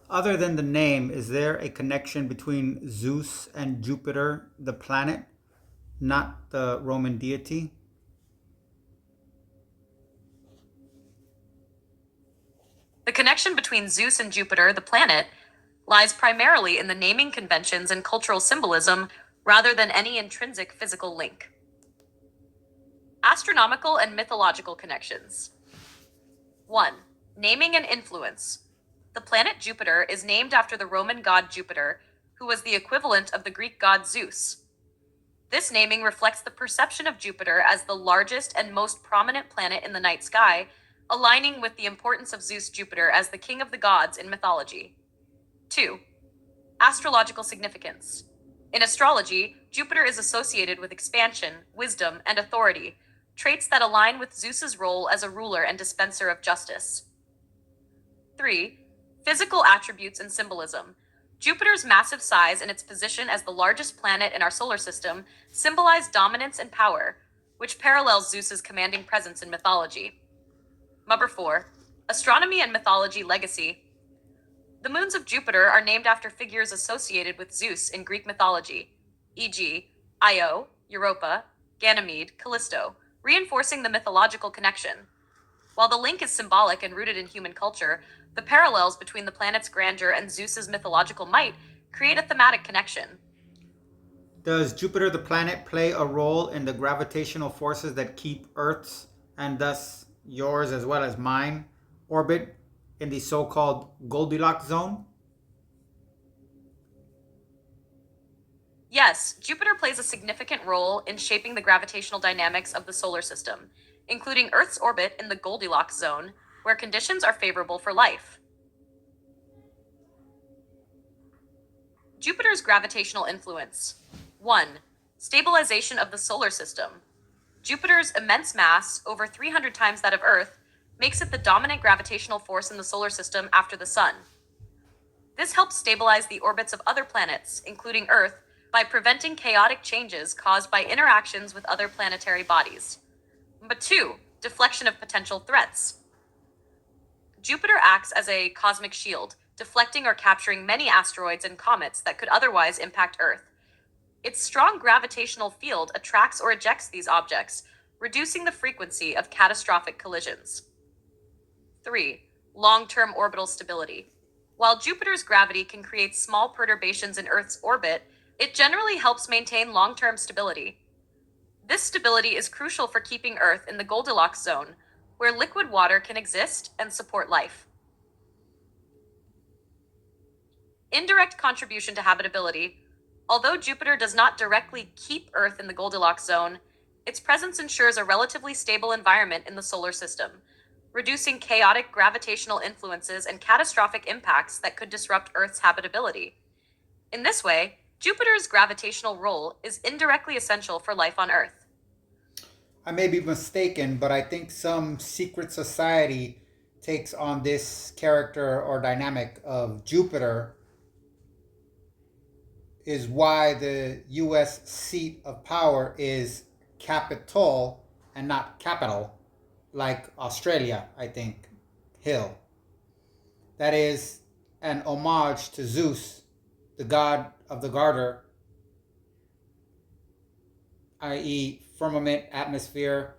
Other than the name, is there a connection between Zeus and Jupiter, the planet, not the Roman deity? The connection between Zeus and Jupiter, the planet, lies primarily in the naming conventions and cultural symbolism rather than any intrinsic physical link. Astronomical and mythological connections. 1. Naming and influence. The planet Jupiter is named after the Roman god Jupiter, who was the equivalent of the Greek god Zeus. This naming reflects the perception of Jupiter as the largest and most prominent planet in the night sky, aligning with the importance of Zeus Jupiter as the king of the gods in mythology. 2. Astrological significance. In astrology, Jupiter is associated with expansion, wisdom, and authority, traits that align with Zeus's role as a ruler and dispenser of justice. 3. Physical attributes and symbolism. Jupiter's massive size and its position as the largest planet in our solar system symbolize dominance and power, which parallels Zeus's commanding presence in mythology. Number 4. Astronomy and mythology legacy. The moons of Jupiter are named after figures associated with Zeus in Greek mythology, e.g., Io, Europa, Ganymede, Callisto, reinforcing the mythological connection. While the link is symbolic and rooted in human culture, the parallels between the planet's grandeur and Zeus's mythological might create a thematic connection. Does Jupiter, the planet, play a role in the gravitational forces that keep Earth's, and thus yours as well as mine, orbit in the so called Goldilocks zone? Yes, Jupiter plays a significant role in shaping the gravitational dynamics of the solar system, including Earth's orbit in the Goldilocks zone, where conditions are favorable for life. Jupiter's gravitational influence. 1. Stabilization of the solar system. Jupiter's immense mass, over 300 times that of Earth, makes it the dominant gravitational force in the solar system after the Sun. This helps stabilize the orbits of other planets, including Earth, by preventing chaotic changes caused by interactions with other planetary bodies. But 2. Deflection of potential threats. Jupiter acts as a cosmic shield, deflecting or capturing many asteroids and comets that could otherwise impact Earth. Its strong gravitational field attracts or ejects these objects, reducing the frequency of catastrophic collisions. 3. Long-term orbital stability. While Jupiter's gravity can create small perturbations in Earth's orbit, it generally helps maintain long-term stability. This stability is crucial for keeping Earth in the Goldilocks zone, where liquid water can exist and support life. Indirect contribution to habitability. Although Jupiter does not directly keep Earth in the Goldilocks zone, its presence ensures a relatively stable environment in the solar system, reducing chaotic gravitational influences and catastrophic impacts that could disrupt Earth's habitability. In this way, Jupiter's gravitational role is indirectly essential for life on Earth. I may be mistaken, but I think some secret society takes on this character or dynamic of Jupiter is why the US seat of power is Capitol and not capital, like Australia, I think, Hill. That is an homage to Zeus, the god of the garter, i.e., firmament, atmosphere,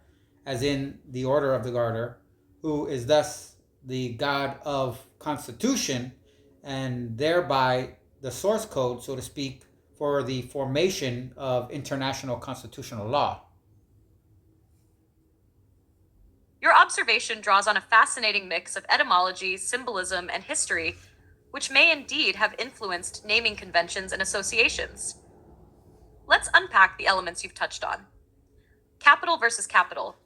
as in the order of the garter, who is thus the god of constitution and thereby the source code, so to speak, for the formation of international constitutional law. Your observation draws on a fascinating mix of etymology, symbolism, and history, which may indeed have influenced naming conventions and associations. Let's unpack the elements you've touched on. Capital versus capital.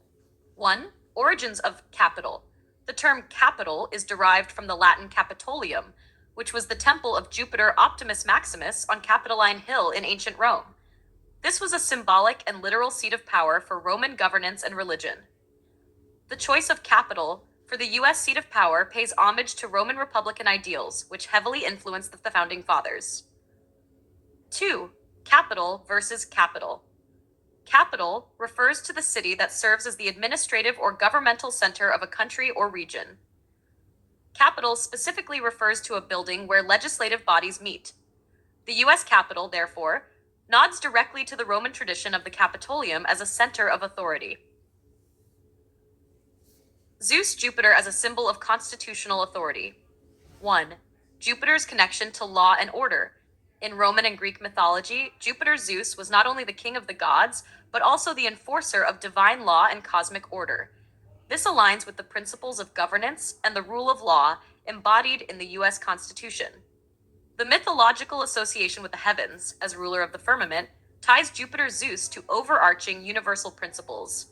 1. Origins of capital. The term capital is derived from the Latin Capitolium, which was the temple of Jupiter Optimus Maximus on Capitoline Hill in ancient Rome. This was a symbolic and literal seat of power for Roman governance and religion. The choice of capital for the U.S. seat of power pays homage to Roman Republican ideals, which heavily influenced the founding fathers. 2. Capital versus capital. Capital refers to the city that serves as the administrative or governmental center of a country or region. Capitol specifically refers to a building where legislative bodies meet. The U.S. Capitol, therefore, nods directly to the Roman tradition of the Capitolium as a center of authority. Zeus Jupiter as a symbol of constitutional authority. 1. Jupiter's connection to law and order. In Roman and Greek mythology, Jupiter Zeus was not only the king of the gods, but also the enforcer of divine law and cosmic order. This aligns with the principles of governance and the rule of law embodied in the U.S. Constitution. The mythological association with the heavens, as ruler of the firmament, ties Jupiter Zeus to overarching universal principles,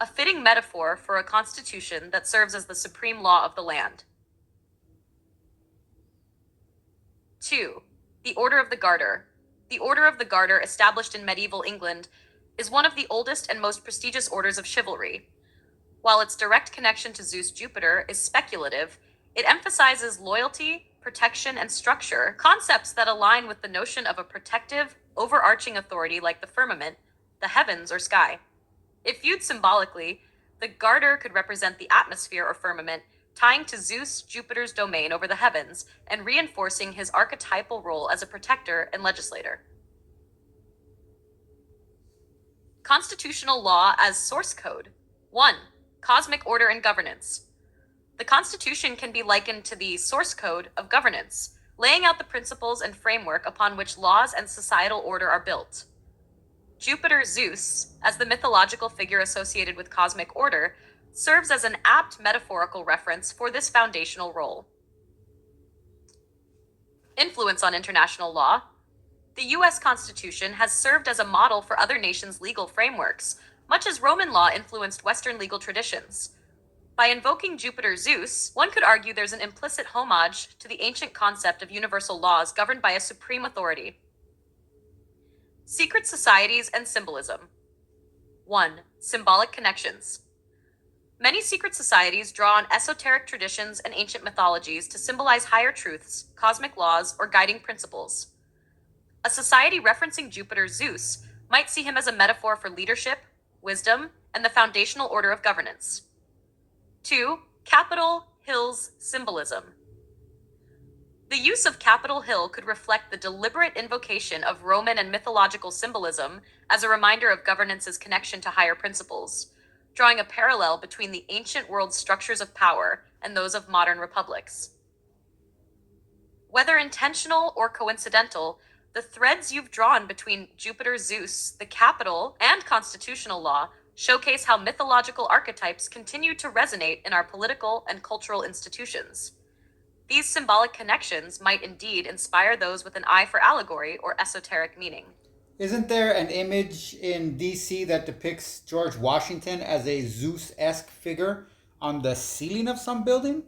a fitting metaphor for a constitution that serves as the supreme law of the land. 2. The Order of the Garter. The Order of the Garter, established in medieval England, is one of the oldest and most prestigious orders of chivalry. While its direct connection to Zeus Jupiter is speculative, it emphasizes loyalty, protection, and structure, concepts that align with the notion of a protective, overarching authority like the firmament, the heavens, or sky. If viewed symbolically, the garter could represent the atmosphere or firmament, tying to Zeus, Jupiter's domain over the heavens, and reinforcing his archetypal role as a protector and legislator. Constitutional law as source code. 1. Cosmic order and governance. The Constitution can be likened to the source code of governance, laying out the principles and framework upon which laws and societal order are built. Jupiter Zeus, as the mythological figure associated with cosmic order, serves as an apt metaphorical reference for this foundational role. Influence on international law. The U.S. Constitution has served as a model for other nations' legal frameworks, much as Roman law influenced Western legal traditions. By invoking Jupiter Zeus, one could argue there's an implicit homage to the ancient concept of universal laws governed by a supreme authority. Secret societies and symbolism. 1. Symbolic connections. Many secret societies draw on esoteric traditions and ancient mythologies to symbolize higher truths, cosmic laws, or guiding principles. A society referencing Jupiter Zeus might see him as a metaphor for leadership, wisdom, and the foundational order of governance. 2. Capitol Hill's symbolism. The use of Capitol Hill could reflect the deliberate invocation of Roman and mythological symbolism as a reminder of governance's connection to higher principles, drawing a parallel between the ancient world's structures of power and those of modern republics. Whether intentional or coincidental, the threads you've drawn between Jupiter Zeus, the Capitol, and constitutional law showcase how mythological archetypes continue to resonate in our political and cultural institutions. These symbolic connections might indeed inspire those with an eye for allegory or esoteric meaning. Isn't there an image in DC that depicts George Washington as a Zeus-esque figure on the ceiling of some building?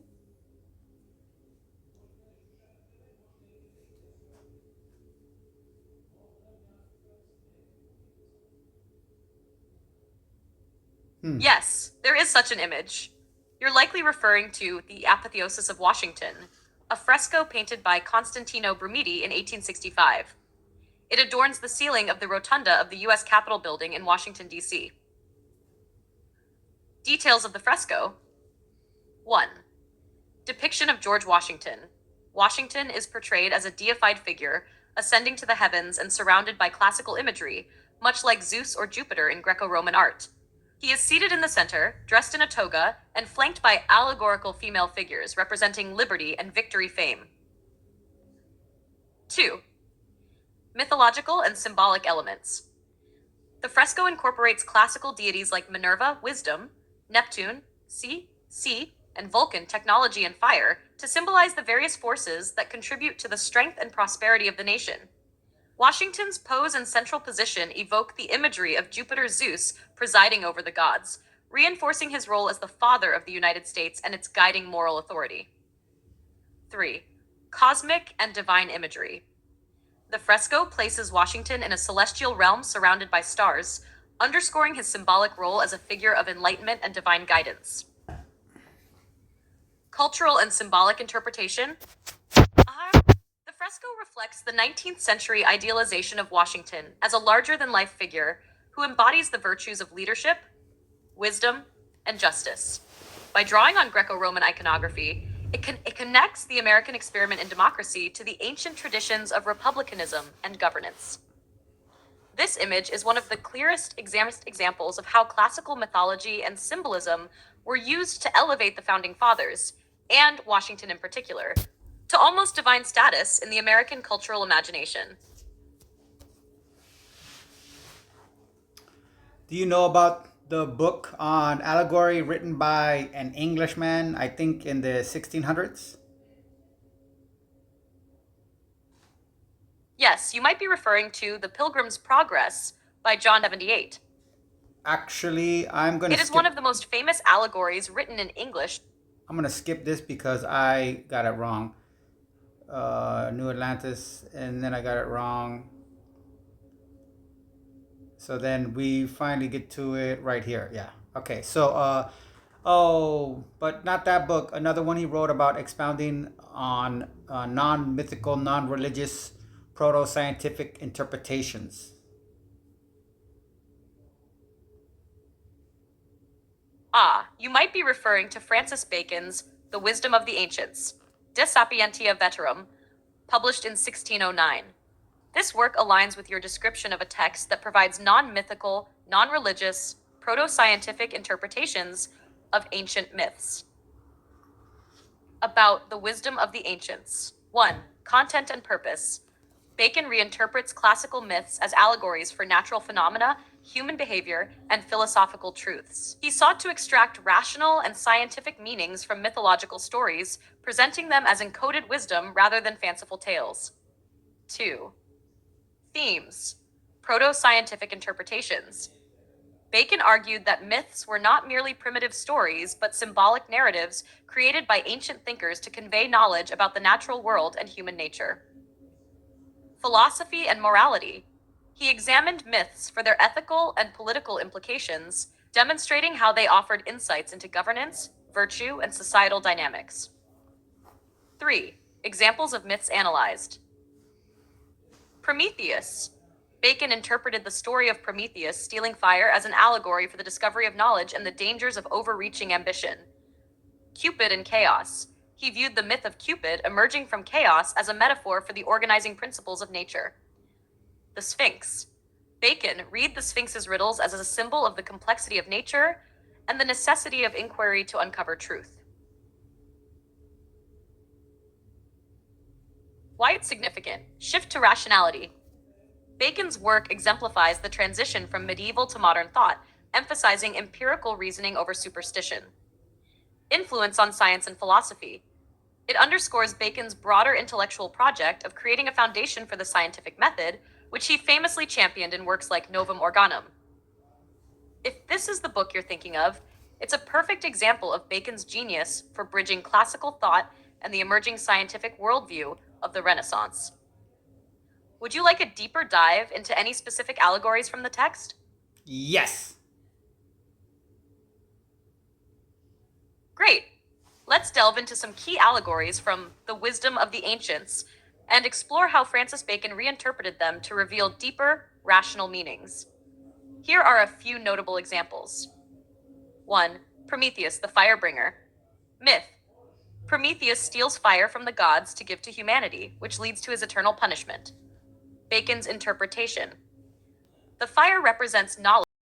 Yes, there is such an image. You're likely referring to the Apotheosis of Washington, a fresco painted by Constantino Brumidi in 1865. It adorns the ceiling of the rotunda of the U.S. Capitol building in Washington, D.C. Details of the fresco. 1. Depiction of George Washington. Washington is portrayed as a deified figure, ascending to the heavens and surrounded by classical imagery, much like Zeus or Jupiter in Greco-Roman art. He is seated in the center, dressed in a toga, and flanked by allegorical female figures representing liberty and victory fame. 2. Mythological and symbolic elements. The fresco incorporates classical deities like Minerva, wisdom, Neptune, sea, and Vulcan, technology and fire, to symbolize the various forces that contribute to the strength and prosperity of the nation. Washington's pose and central position evoke the imagery of Jupiter Zeus presiding over the gods, reinforcing his role as the father of the United States and its guiding moral authority. 3. Cosmic and divine imagery. The fresco places Washington in a celestial realm surrounded by stars, underscoring his symbolic role as a figure of enlightenment and divine guidance. Cultural and symbolic interpretation. The fresco reflects the 19th century idealization of Washington as a larger-than-life figure who embodies the virtues of leadership, wisdom, and justice. By drawing on Greco-Roman iconography, It connects the American experiment in democracy to the ancient traditions of republicanism and governance. This image is one of the clearest examples of how classical mythology and symbolism were used to elevate the founding fathers, and Washington in particular, to almost divine status in the American cultural imagination. Do you know about the book on allegory written by an Englishman, I think in the 1600s? Yes, you might be referring to The Pilgrim's Progress by John 78. Actually, I'm going to It is one skip of the most famous allegories written in English. I'm going to skip this because I got it wrong. New Atlantis, and then I got it wrong. So then we finally get to it right here. Yeah. Okay. So, oh, but not that book. Another one he wrote about expounding on non-mythical, non-religious, proto-scientific interpretations. Ah, you might be referring to Francis Bacon's The Wisdom of the Ancients, De Sapientia Veterum, published in 1609. This work aligns with your description of a text that provides non-mythical, non-religious, proto-scientific interpretations of ancient myths. About the wisdom of the ancients. 1. Content and purpose. Bacon reinterprets classical myths as allegories for natural phenomena, human behavior, and philosophical truths. He sought to extract rational and scientific meanings from mythological stories, presenting them as encoded wisdom rather than fanciful tales. 2. Themes. Proto-scientific interpretations. Bacon argued that myths were not merely primitive stories, but symbolic narratives created by ancient thinkers to convey knowledge about the natural world and human nature. Philosophy and morality. He examined myths for their ethical and political implications, demonstrating how they offered insights into governance, virtue, and societal dynamics. 3. Examples of myths analyzed. Prometheus. Bacon interpreted the story of Prometheus stealing fire as an allegory for the discovery of knowledge and the dangers of overreaching ambition. Cupid and chaos. He viewed the myth of Cupid emerging from chaos as a metaphor for the organizing principles of nature. The Sphinx. Bacon read the Sphinx's riddles as a symbol of the complexity of nature and the necessity of inquiry to uncover truth. Why it's significant. Shift to rationality. Bacon's work exemplifies the transition from medieval to modern thought, emphasizing empirical reasoning over superstition. Influence on science and philosophy. It underscores Bacon's broader intellectual project of creating a foundation for the scientific method, which he famously championed in works like Novum Organum. If this is the book you're thinking of, it's a perfect example of Bacon's genius for bridging classical thought and the emerging scientific worldview of the Renaissance. Would you like a deeper dive into any specific allegories from the text? Yes. Great. Let's delve into some key allegories from The Wisdom of the Ancients and explore how Francis Bacon reinterpreted them to reveal deeper, rational meanings. Here are a few notable examples. 1. Prometheus, the Firebringer. Myth. Prometheus steals fire from the gods to give to humanity, which leads to his eternal punishment. Bacon's interpretation. The fire represents knowledge